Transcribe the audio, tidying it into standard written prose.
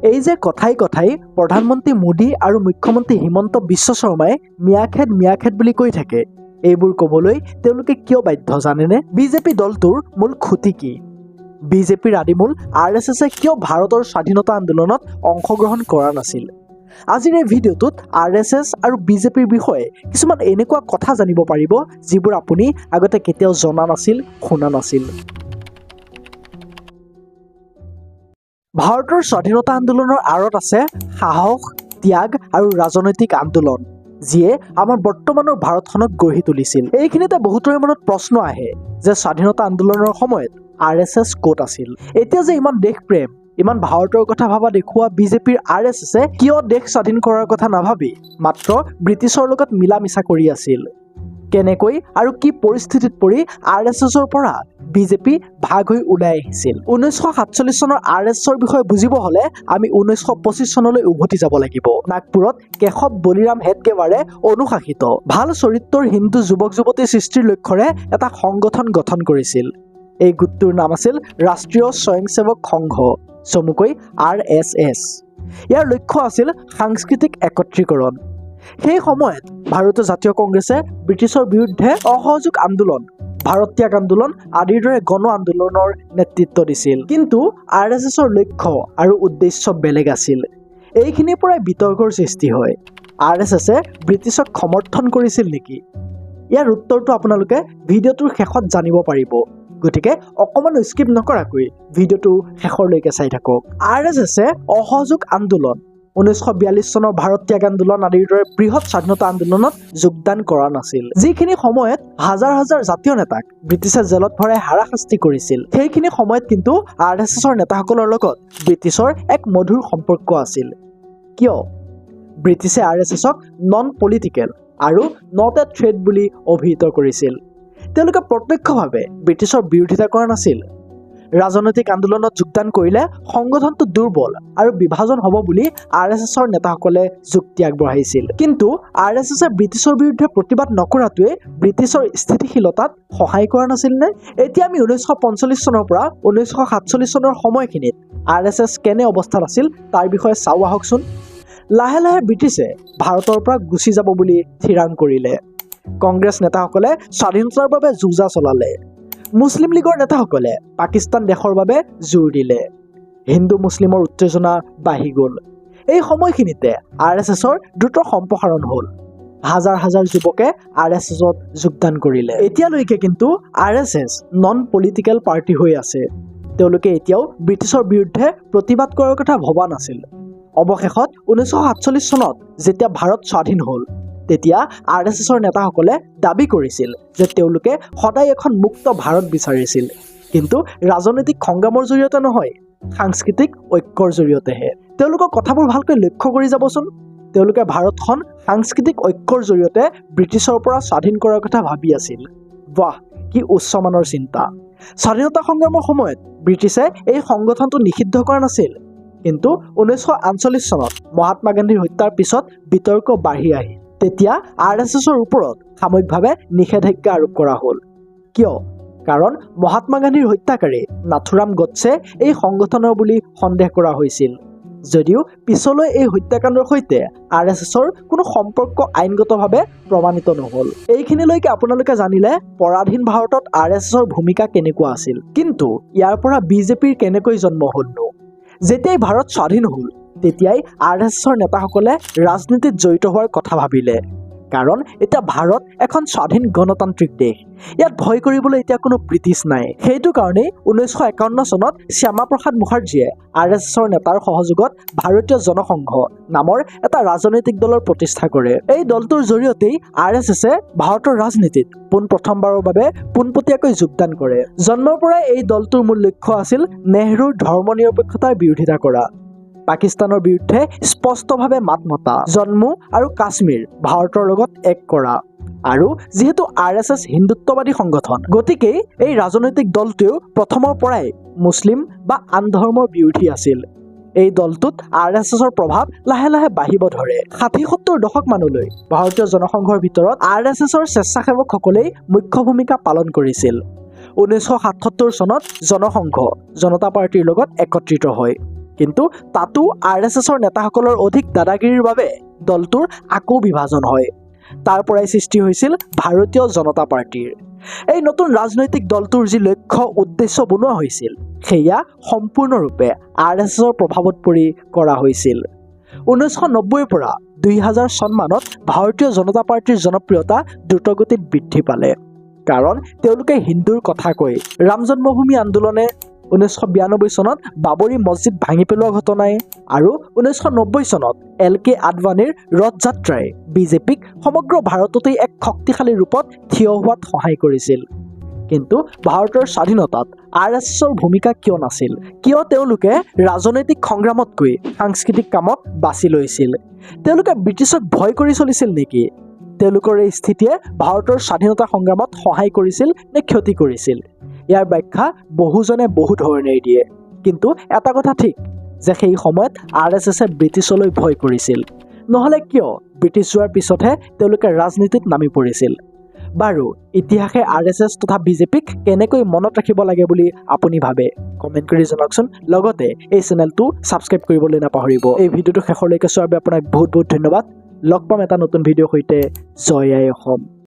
এই যে কথাই কথাই প্ৰধানমন্ত্ৰী মোদী আৰু মুখ্যমন্ত্ৰী হিমন্ত বিশ্ব শৰ্মাই মিয়াখেদ বুলি কৈ থাকে, এইবোৰ ক'বলৈ তেওঁলোকে কিয় বাধ্য জানেনে? বিজেপি দলটোৰ মূল খুঁটি কি? বিজেপিৰ আদিমূল RSSে কিয় ভাৰতৰ স্বাধীনতা আন্দোলনত অংশগ্ৰহণ কৰা নাছিল? আজিৰ এই ভিডিঅ'টোত RSS আৰু বিজেপিৰ বিষয়ে কিছুমান এনেকুৱা কথা জানিব পাৰিব যিবোৰ আপুনি আগতে কেতিয়াও জনা নাছিল, শুনা নাছিল। ভাৰতৰ স্বাধীনতা আন্দোলনৰ আঁৰত আছে সাহস, ত্যাগ আৰু ৰাজনৈতিক আন্দোলন, যিয়ে আমাৰ বৰ্তমানৰ ভাৰতখনক গঢ়ি তুলিছিল। এইখিনিতে বহুতৰে মনত প্ৰশ্ন আহে যে স্বাধীনতা আন্দোলনৰ সময়ত RSS ক'ত আছিল? এতিয়া যে ইমান দেশপ্ৰেম, ইমান ভাৰতৰ কথা ভাবা দেখুওৱা বিজেপিৰ RSSে কিয় দেশ স্বাধীন কৰাৰ কথা নাভাবি মাত্ৰ ব্ৰিটিছৰ লগত মিলা মিছা কৰি আছিল? কেনেকৈ আৰু কি পৰিস্থিতিত পৰি RSSৰ পৰা বিজেপি ভাগ হৈ ওলাই আহিছিল? 1947 চনৰ RSSৰ বিষয়ে বুজিব হলে আমি 1925 চনলৈ উভতি যাব লাগিব। নাগপুৰত কেশৱ বলিৰাম হেডগেৱাৰে অনুশাসিত ভাল চৰিত্ৰৰ হিন্দু যুৱক যুৱতী সৃষ্টিৰ লক্ষ্যৰে এটা সংগঠন গঠন কৰিছিল। এই গোটটোৰ নাম আছিল ৰাষ্ট্ৰীয় স্বয়ংসেৱক সংঘ, চমুকৈ RSS। ইয়াৰ লক্ষ্য আছিল সাংস্কৃতিক একত্ৰীকৰণ। সেই সময়ত ভাৰতীয় জাতীয় কংগ্ৰেছে ব্ৰিটিছৰ বিৰুদ্ধে অসহযোগ আন্দোলন, ভাৰত ত্যাগ আন্দোলন আদিৰ দৰে গণ আন্দোলনৰ নেতৃত্ব দিছিল। কিন্তু RSSৰ লক্ষ্য আৰু উদ্দেশ্য বেলেগ আছিল। এইখিনিৰ পৰাই বিতৰ্কৰ সৃষ্টি হয়। RSSে ব্ৰিটিছক সমৰ্থন কৰিছিল নেকি? ইয়াৰ উত্তৰটো আপোনালোকে ভিডিঅ'টোৰ শেষত জানিব পাৰিব, গতিকে অকণমান স্কিপ নকৰাকৈ ভিডিঅ'টো শেষলৈকে চাই থাকক। RSSে অসহযোগ আন্দোলন, 1942 চনৰ ভাৰত ত্যাগ আন্দোলন আদিৰ দৰে বৃহৎ স্বাধীনতা আন্দোলনত যোগদান কৰা নাছিল। যিখিনি সময়ত হাজাৰ হাজাৰ জাতীয় নেতাক ব্ৰিটিছে জেলত ভৰাই হাৰাশাস্তি কৰিছিল, সেইখিনি সময়ত কিন্তু RSSৰ নেতাসকলৰ লগত ব্ৰিটিছৰ এক মধুৰ সম্পৰ্ক আছিল। কিয়? ব্ৰিটিছে RSSক নন পলিটিকেল আৰু নট এ থ্ৰেট বুলি অভিহিত কৰিছিল। তেওঁলোকে প্ৰত্যক্ষভাৱে ব্ৰিটিছৰ বিৰোধিতা কৰা নাছিল। ৰাজনৈতিক আন্দোলনত যোগদান কৰিলে সংগঠনটো দুৰ্বল আৰু বিভাজন হ'ব বুলি RSSৰ নেতাসকলে যুক্তি আগবঢ়াইছিল। কিন্তু RSSে ব্ৰিটিছৰ বিৰুদ্ধে প্ৰতিবাদ নকৰাটোৱে ব্ৰিটিছৰ স্থিতিশীলতাত সহায় কৰা নাছিল নে? এতিয়া আমি 1945 চনৰ পৰা 1947 চনৰ সময়খিনিত RSS কেনে অৱস্থাত আছিল তাৰ বিষয়ে চাওঁ আহকচোন। লাহে লাহে ব্ৰিটিছে ভাৰতৰ পৰা গুচি যাব বুলি থিৰাং কৰিলে। কংগ্ৰেছ নেতাসকলে স্বাধীনতাৰ বাবে যুঁজা চলালে। মুছলিম লীগৰ নেতাসকলে পাকিস্তান দেশৰ বাবে জোৰ দিলে। হিন্দু মুছলিমৰ উত্তেজনা বাঢ়ি গ'ল। এই সময়খিনিতে RSSৰ দ্ৰুত সম্প্ৰসাৰণ হ'ল। হাজাৰ হাজাৰ যুৱকে RSSত যোগদান কৰিলে। এতিয়ালৈকে কিন্তু RSS নন পলিটিকেল পাৰ্টি হৈ আছে। তেওঁলোকে এতিয়াও ব্ৰিটিছৰ বিৰুদ্ধে প্ৰতিবাদ কৰাৰ কথা ভবা নাছিল। অৱশেষত 1947 চনত যেতিয়া ভাৰত স্বাধীন হ'ল, তেতিয়া RSSৰ নেতাসকলে দাবী কৰিছিল যে তেওঁলোকে সদায় এখন মুক্ত ভাৰত বিচাৰিছিল, কিন্তু ৰাজনৈতিক সংগ্ৰামৰ জৰিয়তে নহয়, সাংস্কৃতিক ঐক্যৰ জৰিয়তেহে। তেওঁলোকৰ কথাবোৰ ভালকৈ লক্ষ্য কৰি যাবচোন। তেওঁলোকে ভাৰতখন সাংস্কৃতিক ঐক্যৰ জৰিয়তে ব্ৰিটিছৰ পৰা স্বাধীন কৰাৰ কথা ভাবি আছিল। বাহ, কি উচ্চমানৰ চিন্তা! স্বাধীনতা সংগ্ৰামৰ সময়ত ব্ৰিটিছে এই সংগঠনটো নিষিদ্ধ কৰা নাছিল, কিন্তু 1948 চনত মহাত্মা গান্ধীৰ হত্যাৰ পিছত বিতৰ্ক বাঢ়ি আহিল। তেতিয়া RSSৰ ওপৰত সাময়িকভাৱে নিষেধাজ্ঞা আৰোপ কৰা হ'ল। কিয়? কাৰণ মহাত্মা গান্ধীৰ হত্যাকাৰী নাথুৰাম গডছে এই সংগঠনৰ বুলি সন্দেহ কৰা হৈছিল। যদিও পিছলৈ এই হত্যাকাণ্ডৰ সৈতে RSSৰ কোনো সম্পৰ্ক আইনগতভাৱে প্ৰমাণিত নহ'ল। এইখিনিলৈকে আপোনালোকে জানিলে পৰাধীন ভাৰতত RSSৰ ভূমিকা কেনেকুৱা আছিল। কিন্তু ইয়াৰ পৰা বিজেপিৰ কেনেকৈ জন্ম হ'লনো? যেতিয়াই ভাৰত স্বাধীন হ'ল, তেতিয়াই RSSৰ নেতাসকলে ৰাজনীতিত জড়িত হোৱাৰ কথা ভাবিলে। কাৰণ এতিয়া ভাৰত এখন স্বাধীন গণতান্ত্ৰিক দেশ। ইয়াত ভয় কৰিবলৈ এতিয়া কোনো ব্ৰিটিছ নাই। সেইটো কাৰণেই 1951 চনত শ্যামা প্ৰসাদ মুখাৰ্জীয়ে RSSৰ নেতাৰ সহযোগত ভাৰতীয় জনসংঘ নামৰ এটা ৰাজনৈতিক দলৰ প্ৰতিষ্ঠা কৰে। এই দলটোৰ জৰিয়তেই RSSে ভাৰতৰ ৰাজনীতিত পোনপ্ৰথমবাৰৰ বাবে পোনপটীয়াকৈ যোগদান কৰে। জন্মৰ পৰাই এই দলটোৰ মূল লক্ষ্য আছিল নেহৰুৰ ধৰ্মনিৰপেক্ষতাৰ বিৰোধিতা কৰা, পাকিস্তানৰ বিৰুদ্ধে স্পষ্টভাৱে মাত মতা, জম্মু আৰু কাশ্মীৰ ভাৰতৰ লগত এক কৰা। আৰু যিহেতু RSS হিন্দুত্ববাদী সংগঠন, গতিকে এই ৰাজনৈতিক দলটোৱেও প্ৰথমৰ পৰাই মুছলিম বা আন ধৰ্মৰ বিৰোধী আছিল। এই দলটোত RSSৰ প্ৰভাৱ লাহে লাহে বাঢ়িব ধৰে। 60-70 দশক মানলৈ ভাৰতীয় জনসংঘৰ ভিতৰত RSSৰ স্বেচ্ছাসেৱকসকলেই মুখ্য ভূমিকা পালন কৰিছিল। 1977 চনত জনসংঘ জনতা পাৰ্টিৰ লগত একত্ৰিত হয়। কিন্তু তাতো RSSৰ নেতাসকলৰ অধিক দাদাগিৰিৰ বাবে দলটোৰ আকৌ বিভাজন হয়। তাৰ পৰাই সৃষ্টি হৈছিল ভাৰতীয় জনতা পাৰ্টিৰ। এই নতুন ৰাজনৈতিক দলটোৰ যি লক্ষ্য উদ্দেশ্য বনোৱা হৈছিল সেয়া সম্পূৰ্ণৰূপে RSSৰ প্ৰভাৱত পৰি কৰা হৈছিল। 1990ৰ পৰা 2000 চনমানত ভাৰতীয় জনতা পাৰ্টিৰ জনপ্ৰিয়তা দ্ৰুতগতিত বৃদ্ধি পালে, কাৰণ তেওঁলোকে হিন্দুৰ কথা কৈ ৰাম জন্মভূমি আন্দোলনে, 1992 চনত বাবৰি মছজিদ ভাঙি পেলোৱা ঘটনাই আৰু 1990 চনত LK আদৱানীৰ ৰথ যাত্ৰাই বিজেপিক সমগ্ৰ ভাৰততেই এক শক্তিশালী ৰূপত থিয় হোৱাত সহায় কৰিছিল। কিন্তু ভাৰতৰ স্বাধীনতাত RSSৰ ভূমিকা কিয় নাছিল? কিয় তেওঁলোকে ৰাজনৈতিক সংগ্ৰামতকৈ সাংস্কৃতিক কামত বাছি লৈছিল? তেওঁলোকে ব্ৰিটিছক ভয় কৰি চলিছিল নেকি? তেওঁলোকৰ এই স্থিতিয়ে ভাৰতৰ স্বাধীনতা সংগ্ৰামত সহায় কৰিছিল নে ক্ষতি কৰিছিল? ইয়াৰ ব্যাখ্যা বহুজনে বহু ধৰণে দিয়ে, কিন্তু এটা কথা ঠিক যে সেই সময়ত RSSে ব্ৰিটিছলৈ ভয় কৰিছিল। নহ'লে কিয় ব্ৰিটিছ যোৱাৰ পিছতহে তেওঁলোকে ৰাজনীতিত নামি পৰিছিল? বাৰু ইতিহাসে RSS তথা বিজেপিক কেনেকৈ মনত ৰাখিব লাগে বুলি আপুনি ভাবে? কমেণ্ট কৰি জনাওকচোন। লগতে এই চেনেলটো ছাবস্ক্ৰাইব কৰিবলৈ নাপাহৰিব। এই ভিডিঅ'টো শেষলৈকে চোৱাৰ বাবে আপোনাক বহুত বহুত ধন্যবাদ। লগ পাম এটা নতুন ভিডিঅ'ৰ সৈতে। জয় আই অসম।